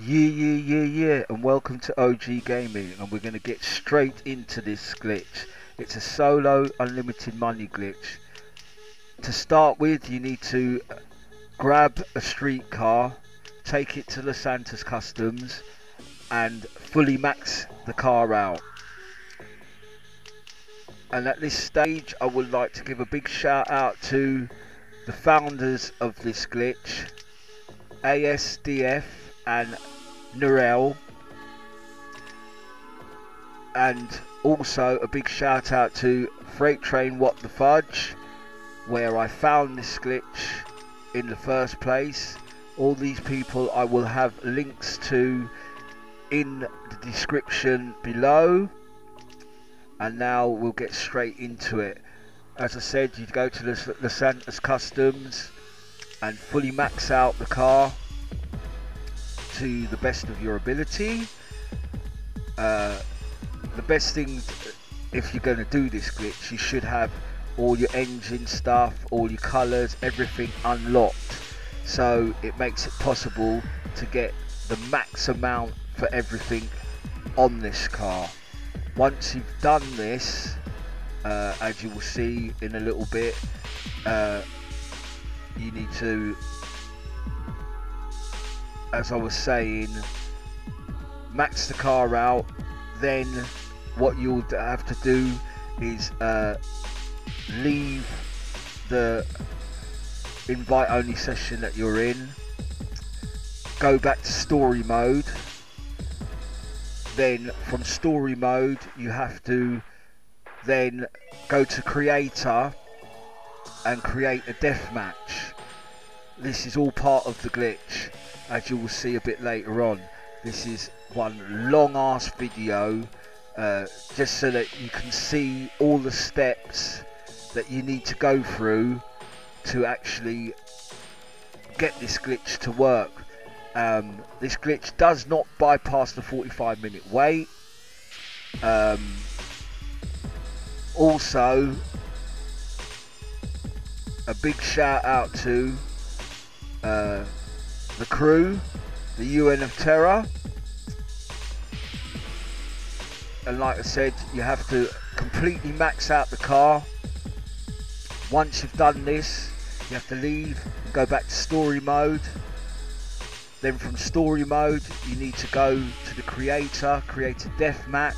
Yeah, and welcome to OG Gaming, and we're going to get straight into this glitch. It's a solo unlimited money glitch. To start with, you need to grab a streetcar, take it to the Santa's Customs, and fully max the car out. And at this stage, I would like to give a big shout out to the founders of this glitch, ASDF and Narelle, and also a big shout out to Freight Train What the Fudge, where I found this glitch in the first place. All these people I will have links to in the description below. And now we'll get straight into it. As I said, you go to the Santa's Customs and fully max out the car to the best of your ability. The best thing, if you're going to do this glitch, you should have all your engine stuff, all your colours, everything unlocked, so it makes it possible to get the max amount for everything on this car. Once you've done this, as you will see in a little bit, you need to, as I was saying, max the car out. Then what you'll have to do is leave the invite only session that you're in, go back to story mode. Then from story mode you have to then go to creator and create a deathmatch. This is all part of the glitch, as you will see a bit later on. This is one long ass video, just so that you can see all the steps that you need to go through to actually get this glitch to work. This glitch does not bypass the 45-minute wait. Also, a big shout out to the crew, the UN of Terror. And like I said, you have to completely max out the car. Once you've done this, you have to leave and go back to story mode. Then from story mode, you need to go to the creator, create a death match,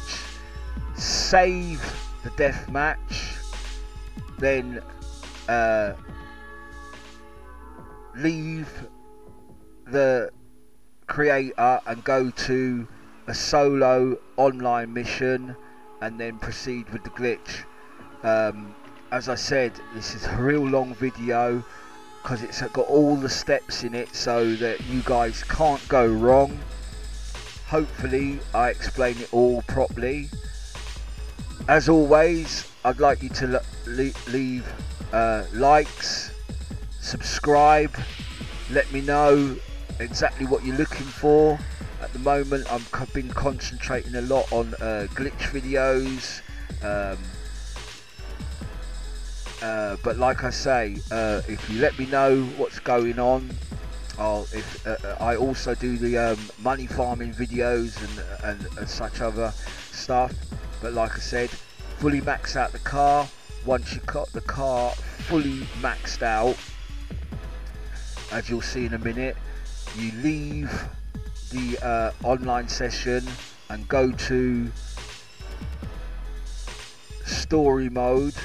save the death match, then leave the creator and go to a solo online mission, and then proceed with the glitch. As I said, this is a real long video because it's got all the steps in it so that you guys can't go wrong. Hopefully I explain it all properly. As always, I'd like you to leave likes, subscribe, let me know exactly what you're looking for. At the moment I've been concentrating a lot on glitch videos, but like I say, if you let me know what's going on, I also do the money farming videos and such other stuff. But like I said, fully max out the car. Once you've got the car fully maxed out, as you'll see in a minute, you leave the online session and go to story mode,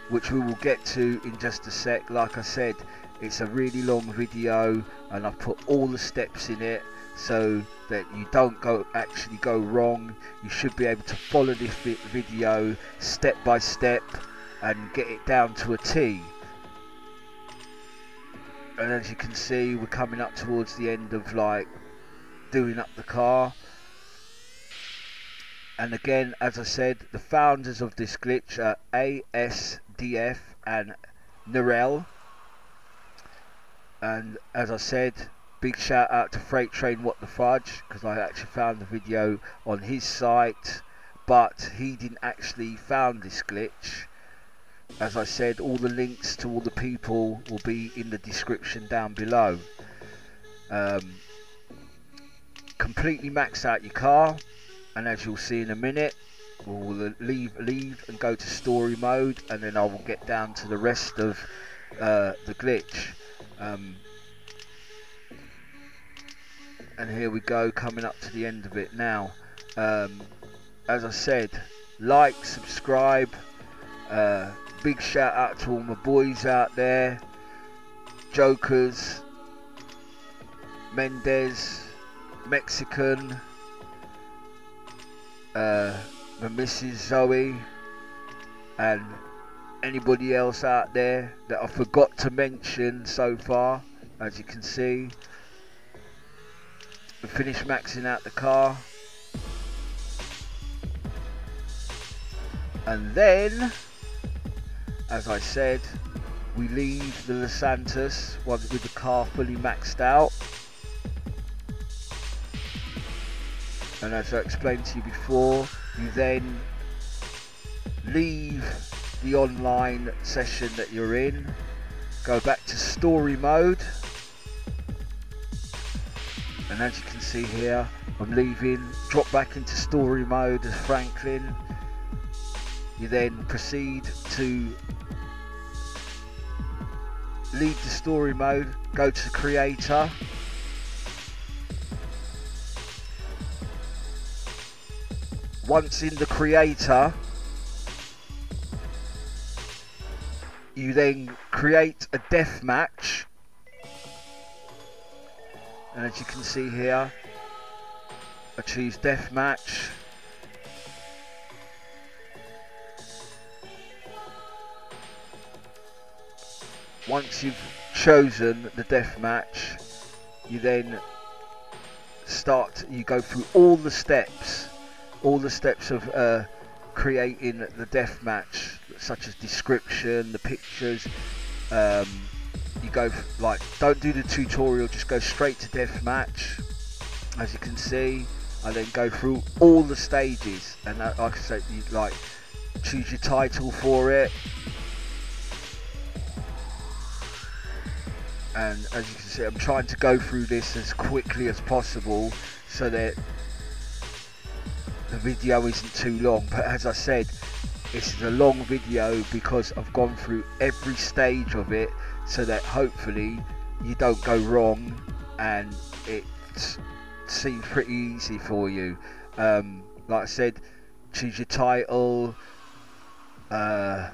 which we will get to in just a sec. Like I said, it's a really long video and I've put all the steps in it so that you don't actually go wrong. You should be able to follow this video step by step and get it down to a T. And as you can see, we're coming up towards the end of like doing up the car. And again, as I said, the founders of this glitch are ASDF and Narelle. And as I said, big shout out to Freight Train What the Fudge, because I actually found the video on his site. but he didn't actually found this glitch. As I said, all the links to all the people will be in the description down below. Completely max out your car, and as you'll see in a minute, we'll leave and go to story mode, and then I will get down to the rest of the glitch. And here we go, coming up to the end of it now. As I said, like, subscribe, big shout out to all my boys out there, Jokers, Mendez, Mexican, my Mrs. Zoe, and anybody else out there that I forgot to mention so far. As you can see, we finished maxing out the car, and then, as I said, we leave the Los Santos with the car fully maxed out. And as I explained to you before, you then leave the online session that you're in, go back to story mode, and as you can see here, I'm leaving, drop back into story mode as Franklin. You then proceed to leave the story mode, go to creator, once in the creator, you then create a death match, and as you can see here, I choose death match. Once you've chosen the death match, you then you go through all the steps of creating the death match, such as description, the pictures. You go like, don't do the tutorial, just go straight to death match. As you can see, I then go through all the stages, and like I said, you like choose your title for it. And as you can see, I'm trying to go through this as quickly as possible so that the video isn't too long. But as I said, this is a long video because I've gone through every stage of it, so that hopefully you don't go wrong and it seems pretty easy for you. Like I said, choose your title,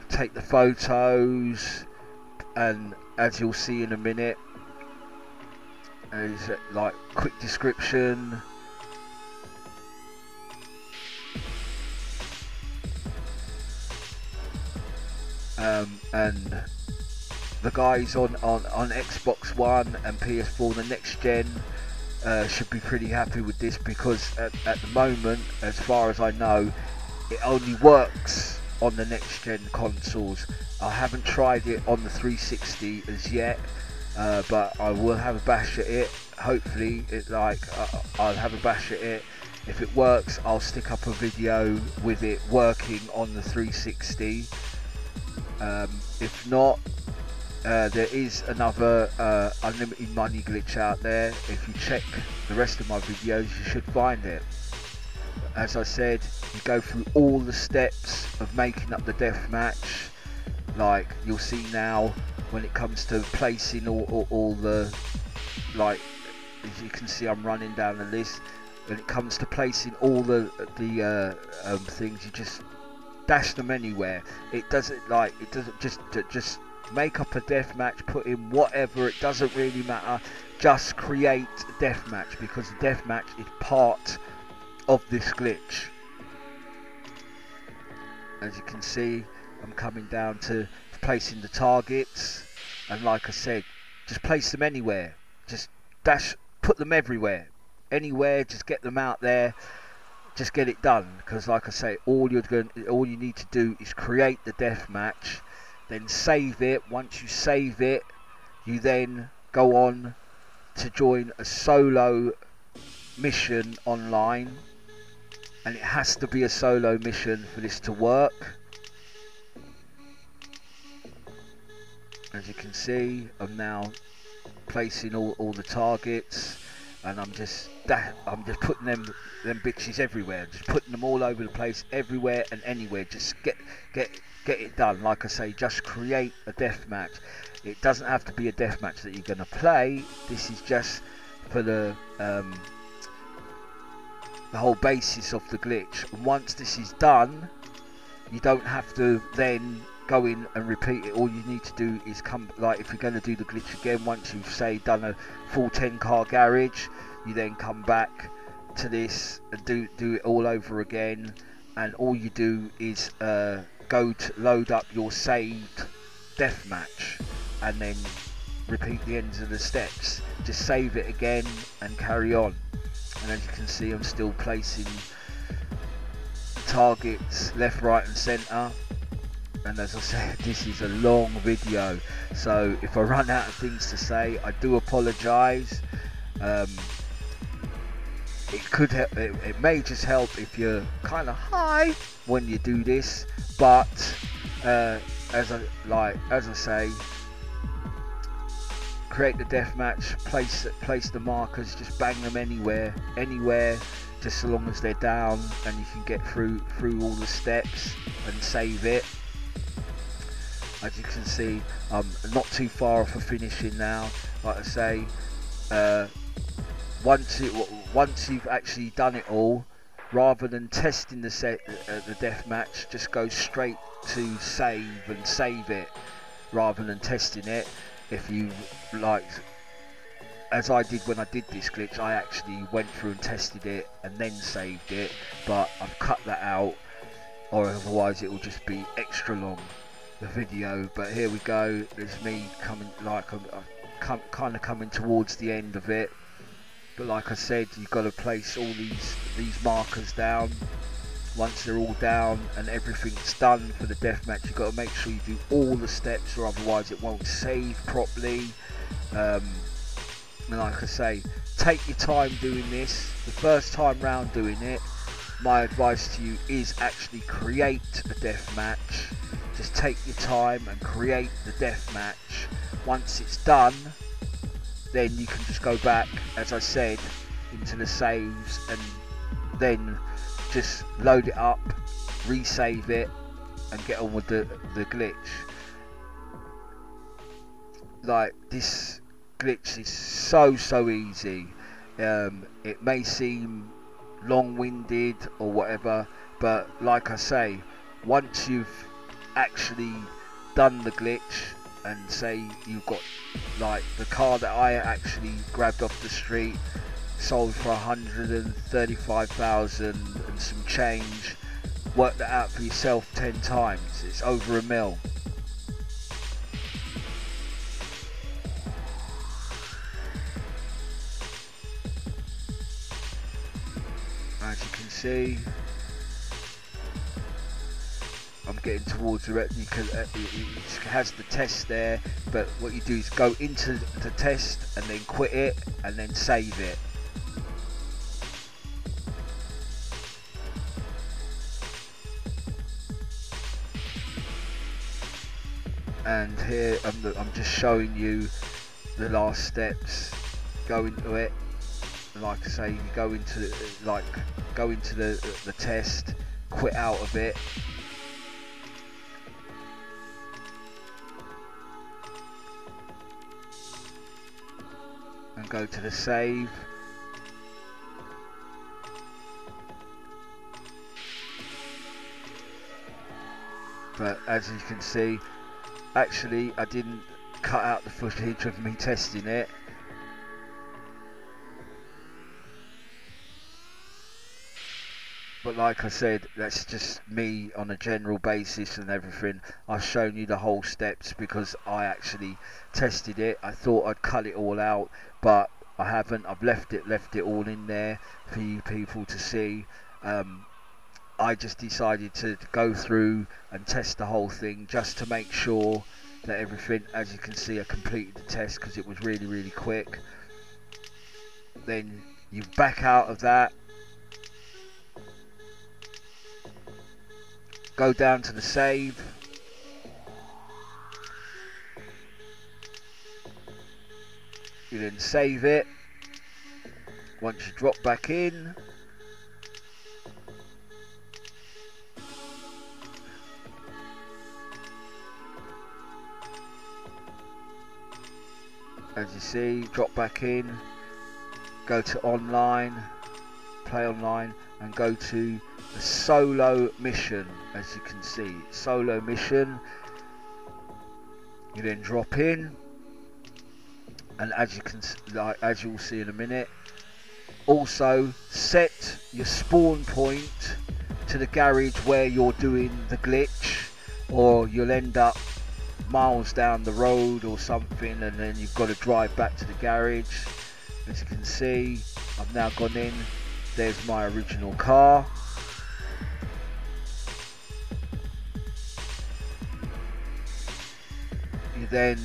take the photos, and as you'll see in a minute, is like quick description, and the guys on Xbox One and PS4, the next gen, should be pretty happy with this, because at the moment, as far as I know, it only works on the next gen consoles. I haven't tried it on the 360 as yet, but I will have a bash at it. Hopefully I'll have a bash at it. If it works, I'll stick up a video with it working on the 360. If not, there is another unlimited money glitch out there. If you check the rest of my videos, you should find it. As I said, you go through all the steps of making up the death match. Like you'll see now, when it comes to placing all the, like, as you can see, I'm running down the list. When it comes to placing all the things, you just dash them anywhere. It doesn't just make up a death match, put in whatever, it doesn't really matter. Just create a death match, because the death match is part of this glitch. As you can see, I'm coming down to placing the targets, and like I said, just place them anywhere. Just put them everywhere, anywhere. Just get them out there. Just get it done, because like I say, all you need to do is create the death match, then save it. Once you save it, you then go on to join a solo mission online. and it has to be a solo mission for this to work. As you can see, I'm now placing all the targets, and I'm just putting them bitches everywhere, just putting them all over the place, everywhere and anywhere. Just get it done. Like I say, just create a deathmatch. It doesn't have to be a deathmatch that you're going to play. This is just for the whole basis of the glitch. And once this is done, you don't have to then go in and repeat it. All you need to do is come, like if you're going to do the glitch again, once you've say done a full 10 car garage, you then come back to this and do it all over again. And all you do is go to load up your saved deathmatch and then repeat the ends of the steps. Just save it again and carry on. And as you can see, I'm still placing targets left, right and centre. And as I said, this is a long video, so if I run out of things to say, I do apologise. It could help, it may just help if you're kind of high when you do this, but as I say, create the deathmatch, place the markers, just bang them anywhere, just so long as they're down, and you can get through all the steps and save it. As you can see, I'm not too far off of finishing now. Like I say, once you've actually done it all, rather than testing the deathmatch, just go straight to save and save it, rather than testing it. If you like, as I did when I did this glitch, I actually went through and tested it and then saved it, but I've cut that out, or otherwise it will just be extra long, the video. But here we go, there's me coming, like I'm kind of coming towards the end of it. But like I said, you've got to place all these markers down. Once they're all down and everything's done for the deathmatch, you've got to make sure you do all the steps, or otherwise it won't save properly. And like I say, take your time doing this. The first time round doing it, my advice to you is actually create a deathmatch. Just take your time and create the deathmatch. Once it's done, then you can just go back, as I said, into the saves, and then just load it up, resave it, and get on with the glitch. Like, this glitch is so easy. It may seem long-winded or whatever, but like I say, once you've actually done the glitch, and say you've got, like, the car that I actually grabbed off the street sold for 135,000 and some change, work that out for yourself 10 times, it's over £1 million. As you can see, I'm getting towards the because it has the test there, but what you do is go into the test and then quit it and then save it. And here I'm just showing you the last steps. Go into it. Like I say, you go into the test, quit out of it. And go to the save. But as you can see, actually I didn't cut out the footage of me testing it. But like I said, that's just me on a general basis and everything. I've shown you the whole steps because I actually tested it. I thought I'd cut it all out, but I haven't. I've left it all in there for you people to see. I just decided to go through and test the whole thing just to make sure that everything, as you can see, I completed the test because it was really quick. Then you back out of that. go down to the save. You then save it. Once you drop back in, as you see, drop back in, go to online, play online, and go to the solo mission. As you can see, solo mission. You then drop in, and as you can, as you will see in a minute, also set your spawn point to the garage where you're doing the glitch, or you'll end up miles down the road or something, and then you've got to drive back to the garage. As you can see, I've now gone in. There's my original car. You then,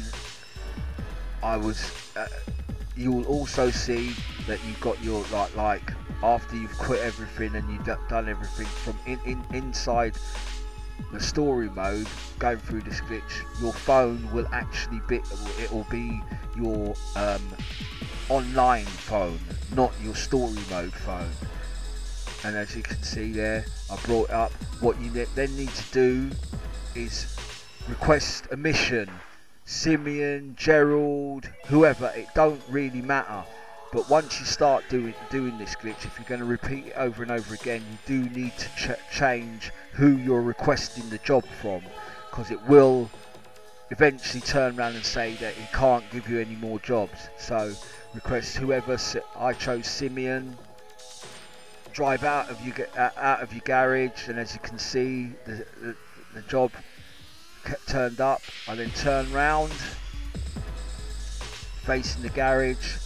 you will also see that you've got your like after you've quit everything and you've done everything from inside the story mode, going through this glitch, your phone will actually be, it will be your online phone, not your story mode phone. And as you can see there, I brought up what you then need to do is request a mission. Simeon, Gerald, whoever, it don't really matter. But once you start doing this glitch, if you're going to repeat it over and over again, you do need to change who you're requesting the job from, because it will eventually turn around and say that it can't give you any more jobs. So request whoever. I chose Simeon. Drive out of your garage, and as you can see, the job turned up. I then turn round, facing the garage,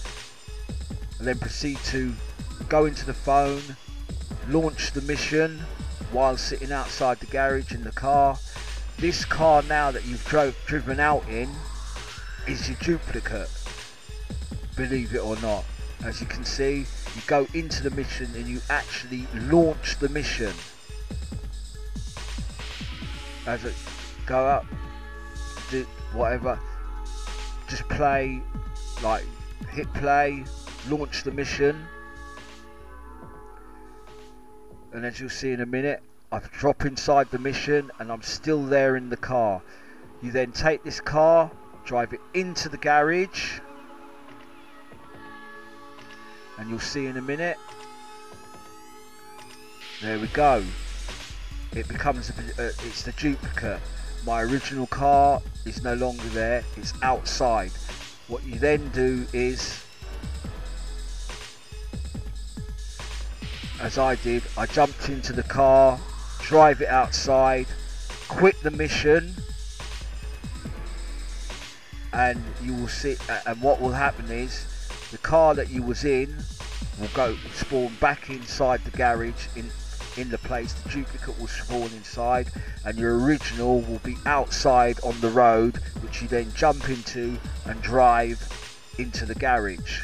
and then proceed to go into the phone, launch the mission while sitting outside the garage in the car. This car now that you've driven out in is your duplicate, believe it or not. As you can see, you go into the mission and you actually launch the mission. As it go up, do whatever, just play, like hit play, launch the mission, and as you'll see in a minute, I drop inside the mission and I'm still there in the car. You then take this car, drive it into the garage, and you'll see in a minute, there we go, it becomes it's the duplicate. My original car is no longer there, it's outside. What you then do is, as I did, I jumped into the car, drive it outside, quit the mission, and you will see, and what will happen is the car that you was in will go spawn back inside the garage in the place. The duplicate will spawn inside, and your original will be outside on the road, which you then jump into and drive into the garage.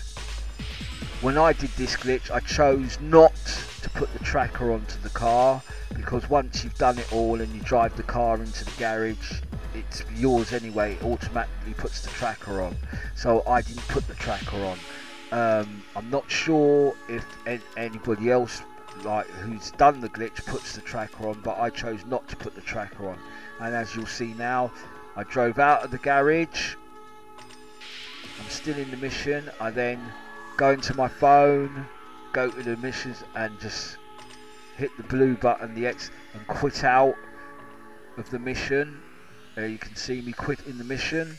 When I did this glitch, I chose not to put the tracker onto the car, because once you've done it all and you drive the car into the garage, it's yours anyway. It automatically puts the tracker on, so I didn't put the tracker on. I'm not sure if anybody else like who's done the glitch puts the tracker on, but I chose not to put the tracker on. And as you'll see now, I drove out of the garage, I'm still in the mission. I then go into my phone, go to the missions, and just hit the blue button, the X, and quit out of the mission. There you can see me quitting the mission.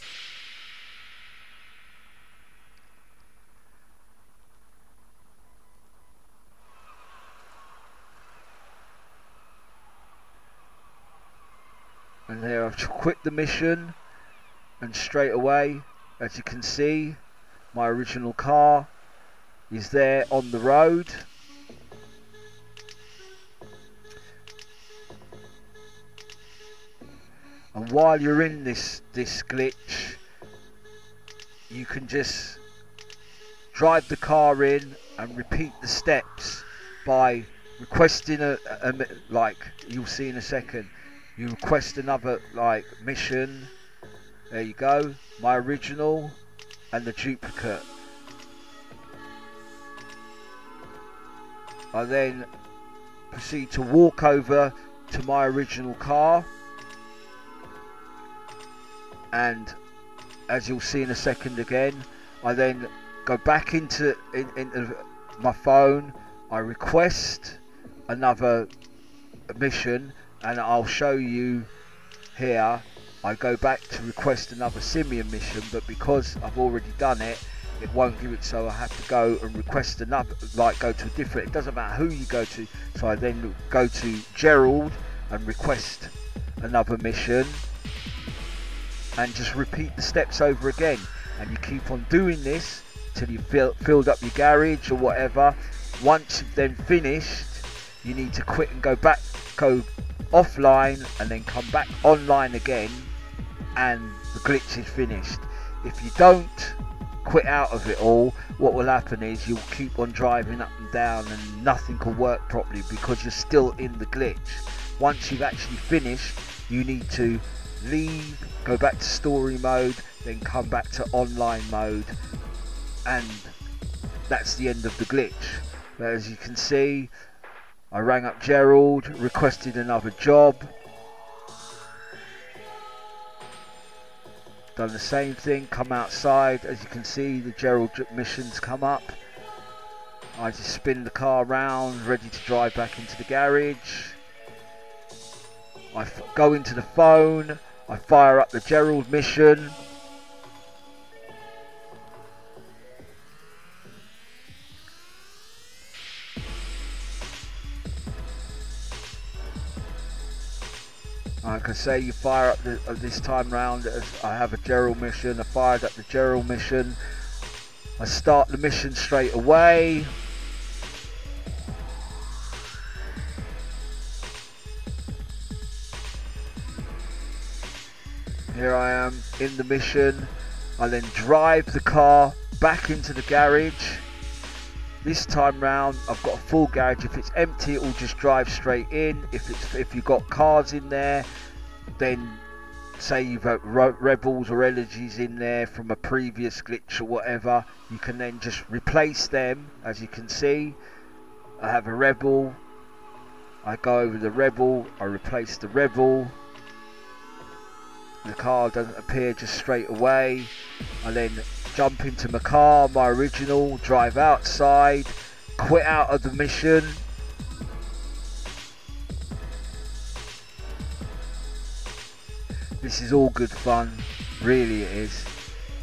And there I've quit the mission, and straight away, as you can see, my original car is there on the road. And while you're in this glitch, you can just drive the car in and repeat the steps by requesting like you'll see in a second, you request another like mission. There you go, my original and the duplicate. I then proceed to walk over to my original car, and as you'll see in a second again, I then go back into my phone, I request another mission, and I'll show you here. I go back to request another simian mission, but because I've already done it, it won't give it, so I have to go and request another, like go to a different, it doesn't matter who you go to, so I then go to Gerald and request another mission, and just repeat the steps over again, and you keep on doing this till you filled up your garage or whatever. Once you've then finished, you need to quit and go offline and then come back online again, and the glitch is finished. If you don't quit out of it all, what will happen is you'll keep on driving up and down and nothing will work properly because you're still in the glitch. Once you've actually finished, you need to leave, go back to story mode, then come back to online mode, and that's the end of the glitch. But as you can see, I rang up Gerald, requested another job, done the same thing, come outside. As you can see, the Gerald missions come up. I just spin the car around, ready to drive back into the garage. I go into the phone, I fire up the Gerald mission. Like I say, you fire up this time round, I have a Gerald mission, I fired up the Gerald mission. I start the mission straight away. Here I am in the mission. I then drive the car back into the garage. This time round I've got a full garage. If it's empty, it will just drive straight in. If you've got cars in there, then say you've got rebels or elegies in there from a previous glitch or whatever, you can then just replace them. As you can see, I have a rebel, I go over the rebel, I replace the rebel. The car doesn't appear just straight away. I then jump into my car, my original, drive outside, quit out of the mission. This is all good fun, really it is.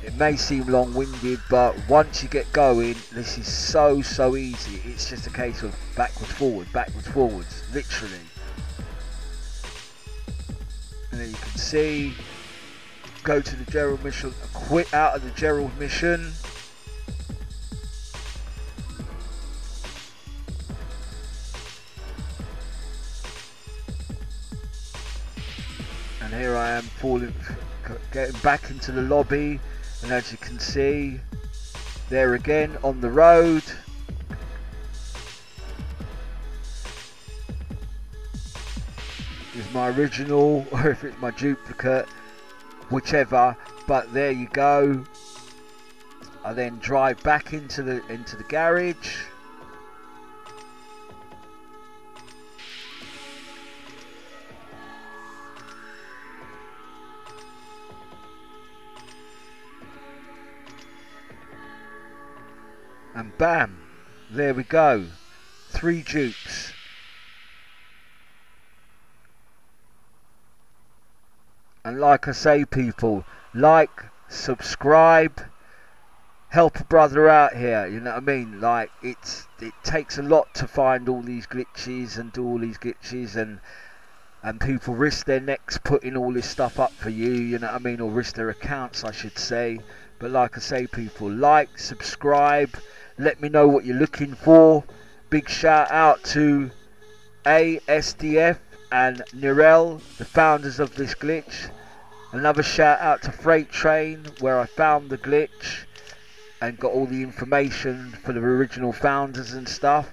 It may seem long-winded, but once you get going, this is so easy. It's just a case of backwards, forwards, literally. And then you can see, go to the Gerald mission, quit out of the Gerald mission. And here I am getting back into the lobby, and as you can see, there again on the road. Is my original, or if it's my duplicate, whichever, but there you go. I then drive back into the garage. And bam, there we go. 3 dupes. And like I say, people, like, subscribe, help a brother out here, you know what I mean? Like, it takes a lot to find all these glitches and do all these glitches, and people risk their necks putting all this stuff up for you, you know what I mean? Or risk their accounts, I should say. But like I say, people, like, subscribe, let me know what you're looking for. Big shout out to ASDF and Nirel, the founders of this glitch. Another shout out to Freight Train, where I found the glitch and got all the information for the original founders and stuff.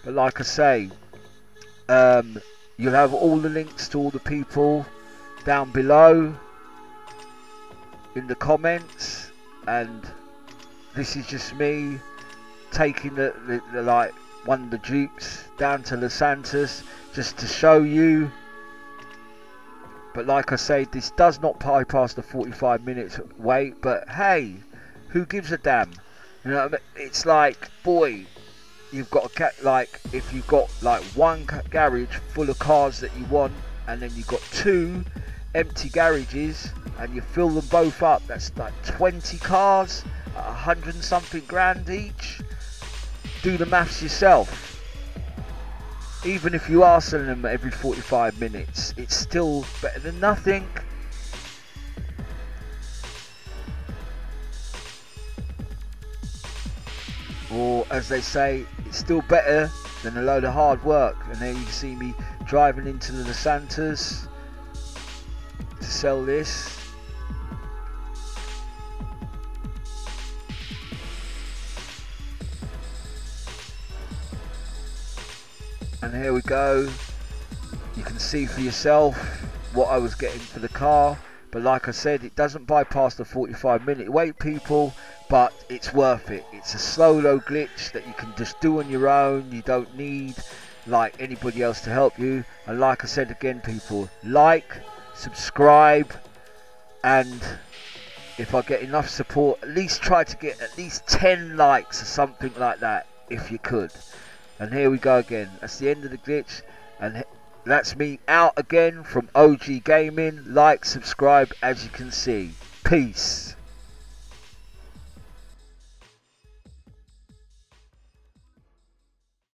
But like I say, You'll have all the links to all the people down below in the comments, and this is just me taking the like one of the dupes down to Los Santos just to show you. But like I say, this does not bypass the 45 minutes wait, but hey, who gives a damn? You know what I mean? It's like, boy, you've got a like, if you've got like one garage full of cars that you want, and then you've got 2 empty garages, and you fill them both up, that's like 20 cars at 100 and something grand each. Do the maths yourself. Even if you are selling them every 45 minutes, it's still better than nothing. Or as they say, it's still better than a load of hard work. And there you can see me driving into the Los Santos to sell this. And here we go. You can see for yourself what I was getting for the car. But like I said, it doesn't bypass the 45-minute wait, people, but it's worth it. It's a solo glitch that you can just do on your own. You don't need like anybody else to help you. And like I said again, people, like, subscribe, and if I get enough support, at least try to get at least 10 likes or something like that, if you could. And here we go again. That's the end of the glitch, and that's me out again from OG Gaming. Like, subscribe, as you can see. Peace.